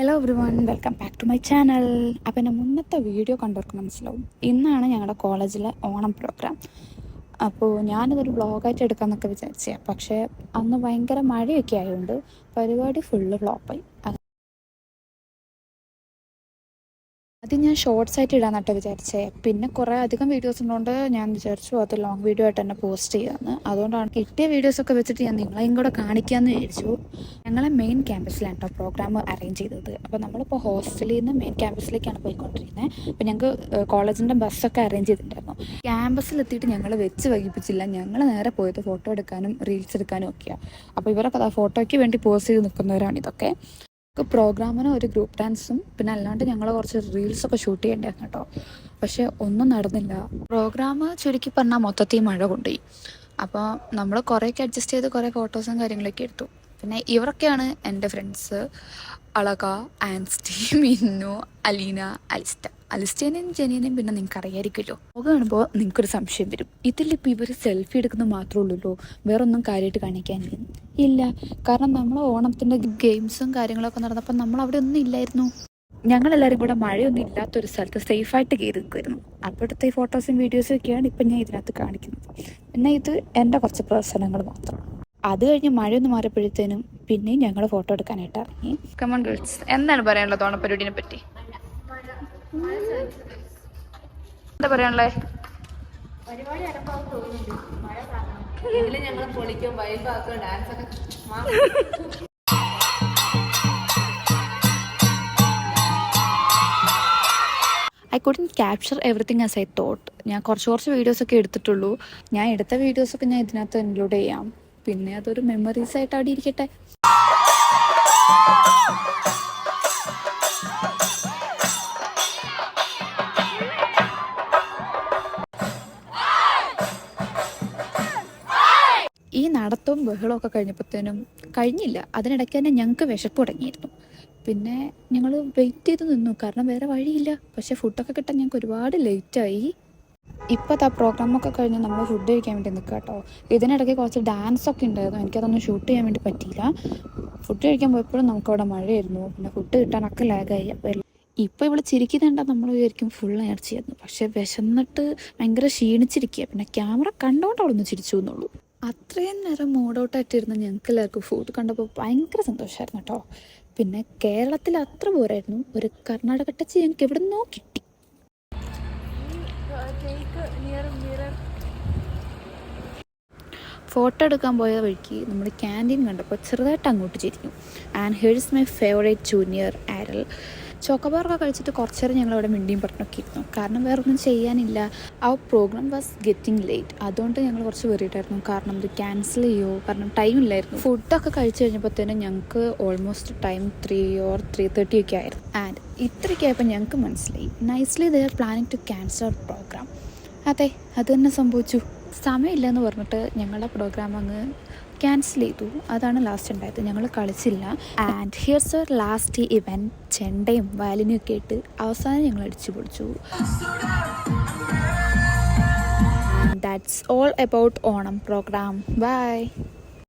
Hello everyone, welcome back to my channel. അപ്പോൾ എൻ്റെ മുന്നത്തെ വീഡിയോ കണ്ടവർക്ക് മനസ്സിലാവും, ഇന്നാണ് ഞങ്ങളുടെ കോളേജിലെ ഓണം പ്രോഗ്രാം. അപ്പോൾ ഞാനിതൊരു വ്ളോഗായിട്ട് എടുക്കാമെന്നൊക്കെ വിചാരിച്ചതാണ്. പക്ഷേ അന്ന് ഭയങ്കര മഴയൊക്കെ ആയതുകൊണ്ട് പരിപാടി ഫുള്ള് ഫ്ലോപ്പായി. അത് ഞാൻ ഷോർട്സ് ആയിട്ട് ഇടാമെന്നിട്ട് വിചാരിച്ചേ. പിന്നെ കുറേ അധികം വീഡിയോസ് ഉള്ളതുകൊണ്ട് ഞാൻ വിചാരിച്ചു അത് ലോങ് വീഡിയോ ആയിട്ട് തന്നെ പോസ്റ്റ് ചെയ്യാമെന്ന്. അതുകൊണ്ടാണ് കിട്ടിയ വീഡിയോസൊക്കെ വെച്ചിട്ട് ഞാൻ നിങ്ങളെയും കൂടെ കാണിക്കാമെന്ന് വിചാരിച്ചു. ഞങ്ങളെ മെയിൻ ക്യാമ്പസിലാണ് കേട്ടോ പ്രോഗ്രാം അറേഞ്ച് ചെയ്തത്. അപ്പോൾ നമ്മളിപ്പോൾ ഹോസ്റ്റലിൽ നിന്ന് മെയിൻ ക്യാമ്പസിലേക്കാണ് പോയിക്കൊണ്ടിരിക്കുന്നത്. അപ്പോൾ ഞങ്ങൾക്ക് കോളേജിൻ്റെ ബസ്സൊക്കെ അറേഞ്ച് ചെയ്തിട്ടുണ്ടായിരുന്നു. ക്യാമ്പസിലെത്തിയിട്ട് ഞങ്ങൾ വെച്ച് വൈകിപ്പിച്ചില്ല. ഞങ്ങൾ നേരെ പോയത് ഫോട്ടോ എടുക്കാനും റീൽസ് എടുക്കാനും ഒക്കെയാണ്. അപ്പോൾ ഇവരൊക്കെ ഫോട്ടോയ്ക്ക് വേണ്ടി പോസ്റ്റ് ചെയ്ത് നിൽക്കുന്നവരാണ് ഇതൊക്കെ. പ്രോഗ്രാമിന് ഒരു ഗ്രൂപ്പ് ഡാൻസും പിന്നെ അല്ലാണ്ട് ഞങ്ങൾ കുറച്ച് റീൽസൊക്കെ ഷൂട്ട് ചെയ്യേണ്ടായിരുന്നു കേട്ടോ. പക്ഷെ ഒന്നും നടന്നില്ല. പ്രോഗ്രാം ചുരുക്കി പറഞ്ഞാൽ മൊത്തത്തിൽ മഴ കൊണ്ടുപോയി. അപ്പോൾ നമ്മൾ കുറേയൊക്കെ അഡ്ജസ്റ്റ് ചെയ്ത് കുറേ ഫോട്ടോസും കാര്യങ്ങളൊക്കെ എടുത്തു. പിന്നെ ഇവരൊക്കെയാണ് എൻ്റെ ഫ്രണ്ട്സ്: അളക, ആൻസ്റ്റി, മിന്നു, അലീന, അലിസ്റ്റേനെയും ജെനിയനെയും പിന്നെ നിങ്ങൾക്ക് അറിയാമായിരിക്കുമല്ലോ. അത് കാണുമ്പോൾ നിങ്ങൾക്കൊരു സംശയം വരും, ഇതിലിപ്പോൾ ഇവർ സെൽഫി എടുക്കുന്നത് മാത്രമേ ഉള്ളൂ, വേറൊന്നും കാര്യമായിട്ട് കാണിക്കാനില്ല. ഇല്ല, കാരണം നമ്മൾ ഓണത്തിൻ്റെ ഗെയിംസും കാര്യങ്ങളൊക്കെ നടന്നപ്പോൾ നമ്മൾ അവിടെ ഒന്നും ഇല്ലായിരുന്നു. ഞങ്ങളെല്ലാവരും കൂടെ മഴയൊന്നും ഇല്ലാത്തൊരു സ്ഥലത്ത് സേഫായിട്ട് കയറി നിൽക്കുമായിരുന്നു. അപ്പോഴത്തെ ഫോട്ടോസും വീഡിയോസും ഒക്കെയാണ് ഇപ്പം ഞാൻ ഇതിനകത്ത് കാണിക്കുന്നത്. പിന്നെ ഇത് എൻ്റെ കുറച്ച് പ്രവർത്തനങ്ങൾ മാത്രം. അത് കഴിഞ്ഞ് മഴയൊന്നും മാറിയപ്പോഴത്തേനും പിന്നെയും ഞങ്ങൾ ഫോട്ടോ എടുക്കാനായിട്ട് ഇറങ്ങി. കമോൺ ഗേൾസ്, എന്താണ് പറയാനുള്ളത് ഓണപ്പരിപാടിനെ പറ്റി? എന്താ പറയാനുള്ളത്? I couldn't capture everything as I thought. ഞാൻ കുറച്ച് വീഡിയോസൊക്കെ എടുത്തിട്ടുള്ളൂ. ഞാൻ എടുത്ത വീഡിയോസൊക്കെ ഞാൻ ഇതിനകത്ത് ഇൻക്ലൂഡ് ചെയ്യാം. പിന്നെ അതൊരു മെമ്മറീസ് ആയിട്ട് അവിടെ ഇരിക്കട്ടെ. ഈ നടത്തവും ബഹളമൊക്കെ കഴിഞ്ഞപ്പോഴത്തേനും കഴിഞ്ഞില്ല. അതിനിടയ്ക്ക് തന്നെ ഞങ്ങൾക്ക് വിശപ്പ് തുടങ്ങിയിരുന്നു. പിന്നെ ഞങ്ങൾ വെയിറ്റ് ചെയ്ത് നിന്നു, കാരണം വേറെ വഴിയില്ല. പക്ഷേ ഫുഡൊക്കെ കിട്ടാൻ ഞങ്ങൾക്ക് ഒരുപാട് ലേറ്റായി. ഇപ്പോഴത്തെ ആ പ്രോഗ്രാമൊക്കെ കഴിഞ്ഞ് നമ്മൾ ഫുഡ് കഴിക്കാൻ വേണ്ടി നിൽക്കുക കേട്ടോ. ഇതിനിടയ്ക്ക് കുറച്ച് ഡാൻസൊക്കെ ഉണ്ടായിരുന്നു. എനിക്കതൊന്നും ഷൂട്ട് ചെയ്യാൻ വേണ്ടി പറ്റിയില്ല. ഫുഡ് കഴിക്കാൻ പോയപ്പോഴും നമുക്കവിടെ മഴയായിരുന്നു. പിന്നെ ഫുഡ് കിട്ടാനൊക്കെ ലാഗായി. അപ്പോൾ ഇപ്പോൾ ഇവിടെ ചിരിക്കുന്നുണ്ടാ നമ്മൾ വിചാരിക്കും ഫുൾ എനർജിയായിരുന്നു. പക്ഷേ വിശന്നിട്ട് ഭയങ്കര ക്ഷീണിച്ചിരിക്കുക. പിന്നെ ക്യാമറ കണ്ടുകൊണ്ട് അവിടെ ഒന്ന് ചിരിച്ചു എന്നുള്ളൂ. അത്രയും നേരം മൂഡൗട്ടായിട്ടിരുന്ന ഞങ്ങൾക്ക് എല്ലാവർക്കും ഫുഡ് കണ്ടപ്പോൾ ഭയങ്കര സന്തോഷമായിരുന്നു കേട്ടോ. പിന്നെ കേരളത്തിൽ അത്ര പോരായിരുന്നു, ഒരു കർണാടക ടച്ച് ഞങ്ങൾക്ക് എവിടെ നിന്നോ കിട്ടി. ഫോട്ടോ എടുക്കാൻ പോയ വഴിക്ക് നമ്മൾ ക്യാൻറ്റീൻ കണ്ടപ്പോൾ ചെറുതായിട്ട് അങ്ങോട്ട് ചിരിക്കും. And here's my favourite junior Aral. ചോക്കോബാറൊക്കെ കഴിച്ചിട്ട് കുറച്ച് നേരം ഞങ്ങളവിടെ മിണ്ടിയും പറഞ്ഞൊക്കെ ഇരുന്നു, കാരണം വേറെ ഒന്നും ചെയ്യാനില്ല. ആ പ്രോഗ്രാം വാസ് ഗെറ്റിംഗ് ലേറ്റ്. അതുകൊണ്ട് ഞങ്ങൾ കുറച്ച് വെറിയിട്ടായിരുന്നു, കാരണം ഇത് ക്യാൻസൽ ചെയ്യുമോ, കാരണം ടൈം ഇല്ലായിരുന്നു. ഫുഡൊക്കെ കഴിച്ച് കഴിഞ്ഞപ്പോഴത്തേനും ഞങ്ങൾക്ക് ഓൾമോസ്റ്റ് ടൈം 3 or 3:30 ഒക്കെ ആയിരുന്നു. ആൻഡ് ഇത്രയൊക്കെ ആയപ്പോൾ ഞങ്ങൾക്ക് മനസ്സിലായി, nicely they are planning to cancel our program. അതെ, അത് തന്നെ സംഭവിച്ചു. സമയമില്ലെന്ന് പറഞ്ഞിട്ട് ഞങ്ങളുടെ പ്രോഗ്രാം അങ്ങ് ക്യാൻസൽ ചെയ്തു. അതാണ് ലാസ്റ്റ് ഉണ്ടായത്. ഞങ്ങൾ കളിച്ചില്ല. And here's our last event. ചെണ്ടയും വയലിനും ഒക്കെ ഇട്ട് അവസാനം ഞങ്ങൾ അടിച്ചു പൊളിച്ചു. And that's all about Onam programme. By.